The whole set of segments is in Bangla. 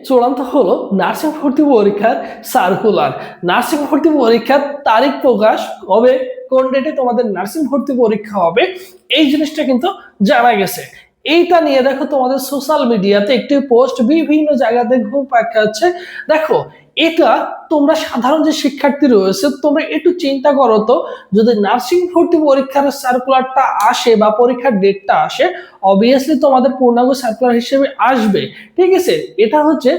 চূড়ান্ত হলো নার্সিং ভর্তি পরীক্ষার সার্কুলার। নার্সিং ভর্তি পরীক্ষার তারিখ প্রকাশ কবে, কোন ডেটে তোমাদের নার্সিং ভর্তি পরীক্ষা হবে, এই জিনিসটা কিন্তু জানা গেছে। এইটা নিয়ে দেখো তোমাদের সোশ্যাল মিডিয়াতে একটি পোস্ট বিভিন্ন জায়গাতে ঘুরপাক খাচ্ছে। দেখো এটা তোমরা সাধারণ যে শিক্ষার্থী রয়েছে তোমরা একটু চিন্তা করো তো, যদি নার্সিং ভর্তি পরীক্ষার সার্কুলারটা আসে বা পরীক্ষার ডেটটা আসে, অবভিয়াসলি তোমাদের পূর্ণাঙ্গ সার্কুলার হিসেবে আসবে। ঠিক আছে, এটা হচ্ছে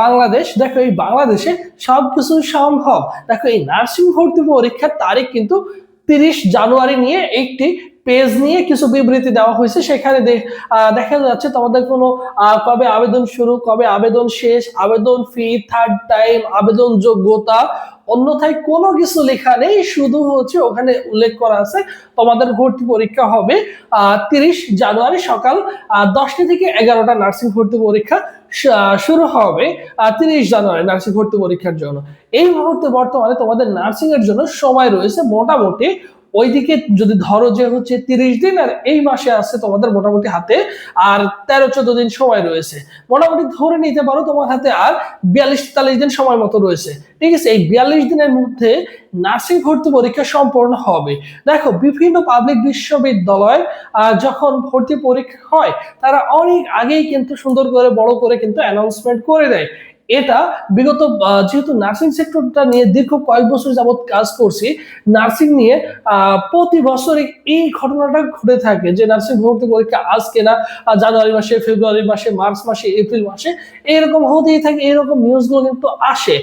বাংলাদেশ। দেখো এই বাংলাদেশে সবকিছু সম্ভব। দেখো এই নার্সিং ভর্তি পরীক্ষার তারিখ কিন্তু 30 জানুয়ারি নিয়ে একটি পেজ নিয়ে কিছু বিবৃতি দেওয়া হয়েছে। সেখানে দেখা যাচ্ছে তোমাদের কোনো কবে আবেদন শুরু, কবে আবেদন শেষ, আবেদন ফি, থার্ড টাইম, আবেদন যোগ্যতা, অন্যথায় কোনো কিছু লেখা নেই। শুধু হচ্ছে ওখানে উল্লেখ করা আছে তোমাদের ভর্তি পরীক্ষা হবে 30 জানুয়ারি সকাল 10টা থেকে 11টা নার্সিং ভর্তি পরীক্ষা শুরু হবে 30 জানুয়ারি নার্সিং ভর্তি পরীক্ষার জন্য। এই মুহূর্তে বর্তমানে তোমাদের নার্সিং এর জন্য সময় রয়েছে মোটামুটি, ওইদিকে যদি ধরো যে হচ্ছে 30 দিন, আর এই মাসে আছে তোমাদের মোটামুটি হাতে আর 13-14 দিন সময় রয়েছে। মোটামুটি ধরে নিতে পারো তোমার হাতে আর 42-43 দিন সময় মতো রয়েছে। ঠিক আছে, এই 42 দিনের মধ্যে নার্সিং ভর্তি পরীক্ষা সম্পন্ন হবে। দেখো বিভিন্ন পাবলিক বিশ্ববিদ্যালয় যখন ভর্তি পরীক্ষা হয় তারা অনেক আগেই কিন্তু সুন্দর করে বড় করে কিন্তু অ্যানাউন্সমেন্ট করে দেয়। এটা বিগত যেহেতু নার্সিং সেক্টরটা নিয়ে দীর্ঘ কয়েক বছর যাবত কাজ করছি, নার্সিং নিয়ে প্রতি বছর এই ঘটনাটা ঘটে থাকে যে নার্সিং ভর্তি পরীক্ষা আজকে না জানুয়ারি মাসে, ফেব্রুয়ারি মাসে, মার্চ মাসে, এপ্রিল মাসে এরকম হতেই থাকে। এরকম নিউজগুলো কিন্তু আসে।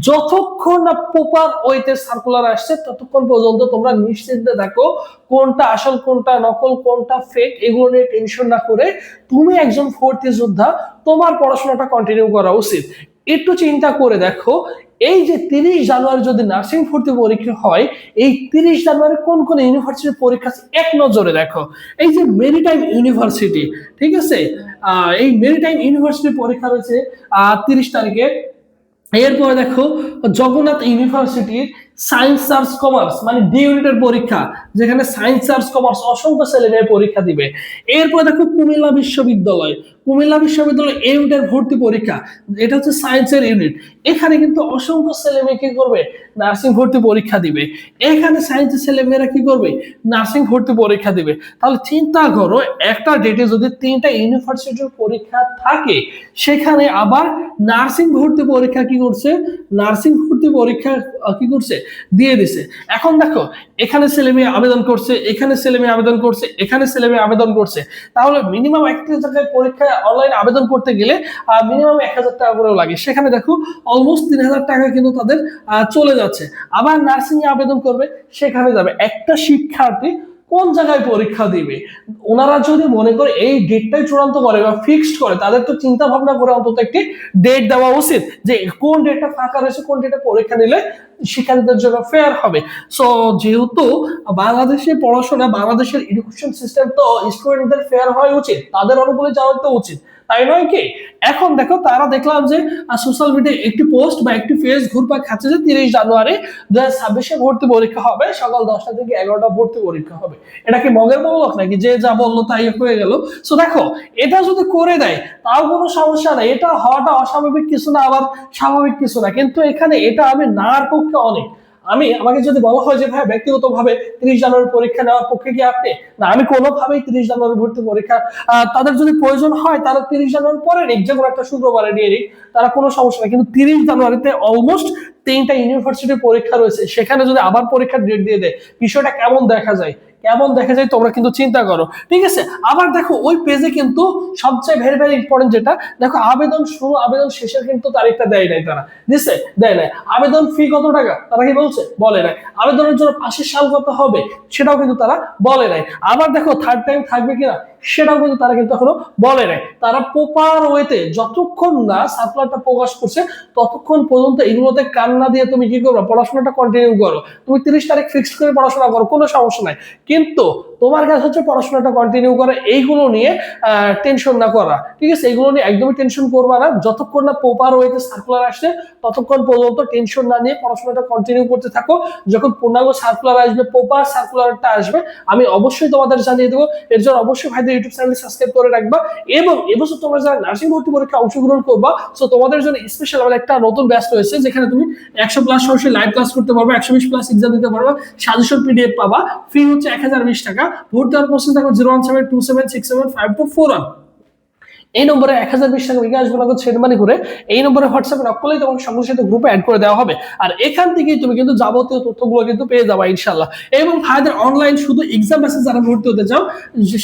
যতক্ষণ না প্রপার ওয়েতে সার্কুলার আসছে ততক্ষণ পর্যন্ত তোমরা নিশ্চিন্তে থাকো, কোনটা আসল কোনটা নকল কোনটা ফেক এগুলো নিয়ে টেনশন না করে তুমি একজন ভর্তি যোদ্ধা, তোমার পড়াশোনাটা কন্টিনিউ করা উচিত। একটু চিন্তা করে দেখো, এই যে 30 জানুয়ারি যদি নার্সিং ভর্তি পরীক্ষা হয়, এই 30 জানুয়ারি কোন কোন ইউনিভার্সিটির পরীক্ষা এক নজরে দেখো। এই যে মেরিটাইম ইউনিভার্সিটি, ঠিক আছে, এই মেরিটাইম ইউনিভার্সিটির পরীক্ষা রয়েছে 30 তারিখে। এরপরে দেখো জগন্নাথ ইউনিভার্সিটির সায়েন্স আর্টস কমার্স মানে ডি ইউনিটের পরীক্ষা, যেখানে সায়েন্স আর্টস কমার্স অসংখ্য ছেলে মেয়ে পরীক্ষা দিবে। এরপরে দেখো কুমিল্লা বিশ্ববিদ্যালয়, কুমিল্লা বিশ্ববিদ্যালয় এ ইউনিটের ভর্তি পরীক্ষা, এটা হচ্ছে সায়েন্সের ইউনিট। এখানে কিন্তু অসংখ্য ছেলে মেয়ে কি করবে, নার্সিং ভর্তি পরীক্ষা দিবে। এখানে সায়েন্সের ছেলে মেয়েরা কি করবে, নার্সিং ভর্তি পরীক্ষা দিবে। তাহলে চিন্তা করো একটা ডেটে যদি 3টা ইউনিভার্সিটির পরীক্ষা থাকে, সেখানে আবার নার্সিং ভর্তি পরীক্ষা কি করছে, নার্সিং ভর্তি পরীক্ষা কি করছে, দিয়ে দিছে। এখন দেখো এখানে ছেলে মেয়ে আবেদন করছে, এখানে ছেলে মেয়ে আবেদন করছে, এখানে ছেলে মেয়ে আবেদন করছে। তাহলে মিনিমাম একটা জায়গায় পরীক্ষায় অনলাইন আবেদন করতে গেলে মিনিমাম 1000 টাকা করেও লাগে। সেখানে দেখো অলমোস্ট 3000 টাকা কিন্তু তাদের চলে যাচ্ছে। আবার নার্সিং এ আবেদন করবে, সেখানে যাবে। একটা শিক্ষার্থী কোন জায়গায় পরীক্ষা দিবে, ওনারা যদি মনে করে এই ডেটটাই চূড়ান্ত করে বা ফিক্সড করে, তাদের তো চিন্তা ভাবনা করে অন্তত একটি ডেট দেওয়া উচিত যে কোন ডেটটা ফাঁকা রয়েছে, কোন ডেটে পরীক্ষা নিলে শিক্ষার্থীদের জন্য ফেয়ার হবে। সো যেহেতু বাংলাদেশের পড়াশোনা, বাংলাদেশের এডুকেশন সিস্টেম, তো স্টুডেন্টদের ফেয়ার হওয়া উচিত, তাদের অনুকূলে যাওয়া তো উচিত, তাই নয় কি? এখন দেখো তারা দেখলাম যে সোশ্যাল মিডিয়ায় একটি পোস্ট বা একটি পেজ ঘুরপাক খাচ্ছে যে 30 জানুয়ারি 2026 ভর্তি পরীক্ষা হবে, সকাল 10টা থেকে 11টা ভর্তি পরীক্ষা হবে। এটা কি মগের বলক নাকি যে যা বললো তাই হয়ে গেল? সো দেখো এটা যদি করে দেয় তাও কোনো সমস্যা নাই, এটা হওয়াটা অস্বাভাবিক কিছু না, আবার স্বাভাবিক কিছু না। কিন্তু এখানে এটা আমি নার পক্ষে অনেক। আমাকে যদি বলা হয় যে ভাই ব্যক্তিগত ভাবে 30 জানুয়ারি পরীক্ষা নেওয়ার পক্ষে কি আপনি, না আমি কোনোভাবেই 30 জানুয়ারি ভর্তি পরীক্ষা, তাদের যদি প্রয়োজন হয় তারা 30 জানুয়ারি পরে নিক, যে কোনো একটা শুক্রবারে নিয়ে নিক, তারা কোনো সমস্যা নেই। কিন্তু 30 জানুয়ারিতে অলমোস্ট 3টা ইউনিভার্সিটির পরীক্ষা রয়েছে, সেখানে যদি আবার পরীক্ষার ডেট দিয়ে দেয়, বিষয়টা কেমন দেখা যায়, কেমন দেখা যায় তোমরা কিন্তু চিন্তা করো। ঠিক আছে, আবার দেখো ওই পেজে কিন্তু সবচেয়ে ভেরি ভেরি ইম্পর্টেন্ট যেটা, দেখো আবেদন শুরু আবেদন শেষের কিন্তু তারিখটা দেয় নাই, তারা দিচ্ছে দেয় নাই। আবেদন ফি কত টাকা তারা কি বলছে, বলে নাই। আবেদনের জন্য পাশের সাল কত হবে সেটাও কিন্তু তারা বলে নাই। আবার দেখো থার্ড টাইম থাকবে কিনা সেটাও কিন্তু তারা কিন্তু এখনো বলে নাই। তারা প্রপার ওয়েতে যতক্ষণ না সার্কুলারটা প্রকাশ করছে ততক্ষণ পর্যন্ত এগুলোতে কান্না দিয়ে তুমি কি করবে, পড়াশোনাটা কন্টিনিউ করো। তুমি 30 তারিখ ফিক্সড করে পড়াশোনা করো, কোনো সমস্যা নাই। কিন্তু তোমার কাছে হচ্ছে পড়াশোনাটা কন্টিনিউ করা, এইগুলো নিয়ে টেনশন না করা। ঠিক আছে, এইগুলো নিয়ে একদমই টেনশন করবা না। যতক্ষণ না প্রপার ওয়েতে সার্কুলার আসছে ততক্ষণ পর্যন্ত টেনশন না নিয়ে পড়াশোনাটা কন্টিনিউ করতে থাকো। যখন পূর্ণাঙ্গ সার্কুলার আসবে, প্রপার সার্কুলারটা আসবে, আমি অবশ্যই তোমাদের জানিয়ে দেবো। এর জন্য অবশ্যই ভাই কিন্তু ইউটিউব চ্যানেল সাবস্ক্রাইব করে রাখবা। এবং এবছর তোমরা যারা নার্সিং ভর্তি পরীক্ষা অংশগ্রহণ করবা, সো তোমাদের জন্য স্পেশাল আমার একটা নতুন ব্যাচ রয়েছে, যেখানে তুমি 100+ সরাসরি লাইভ ক্লাস করতে পারবে, 120+ এক্সাম দিতে পারবে, সাজেশন পিডিএফ পাবা। ফি হচ্ছে 1020 টাকা। ভর্তি হওয়ার প্রসেস দেখো 01727675241। এই নম্বরে 1020 টাকা বিকাশ নগদ সেন্ড মানি করে এই নম্বরে হোয়াটসঅ্যাপে নক করলেই তোমাকে সঙ্গে সাথে গ্রুপে অ্যাড করে দেওয়া হবে। আর এখান থেকেই তুমি কিন্তু যাবতীয় তথ্যগুলো কিন্তু পেয়ে যাবে ইনশাআল্লাহ। এবং ভাইদের অনলাইন শুধু এক্সাম ব্যাচে যারা ভর্তি হতে চাও,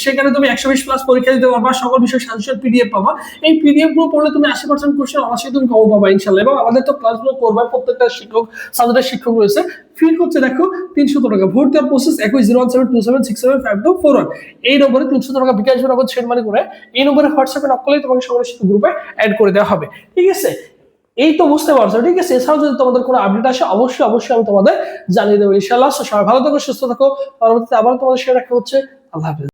সেখানে তুমি 120+ পরীক্ষা দিতে পারবা, সকল বিষয় সাজেশন পিডিএফ পাবা। এই পিডিএফ গুলো পড়লে তুমি 80% কোশ্চেন অবশ্যই তুমি কম পাবা ইনশাআল্লাহ। এবং আমাদের তো ক্লাসগুলো করবে প্রত্যেকটা শিক্ষক, সাবজেক্টের শিক্ষক রয়েছে। ফি হচ্ছে দেখো 300 টাকা। ভর্তি হওয়ার প্রসেস একই 01727675241। এই নম্বরে 300 টাকা বিকাশ নগদ সেন্ড মানি করে এই নম্বরে হোয়াটসঅ্যাপে নক করলেই তোমাকে সবার সাথে গ্রুপে অ্যাড করে দেওয়া হবে। ঠিক আছে, এই তো বুঝতে পারছো। ঠিক আছে, এছাড়াও যদি তোমাদের কোনো আপডেট আসে অবশ্যই আমি তোমাদের জানিয়ে দেবো ইনশাআল্লাহ। সবাই ভালো থাকো, সুস্থ থাকো। পরবর্তীতে আবার তোমাদের সাথে দেখা হচ্ছে। আল্লাহ হাফেজ।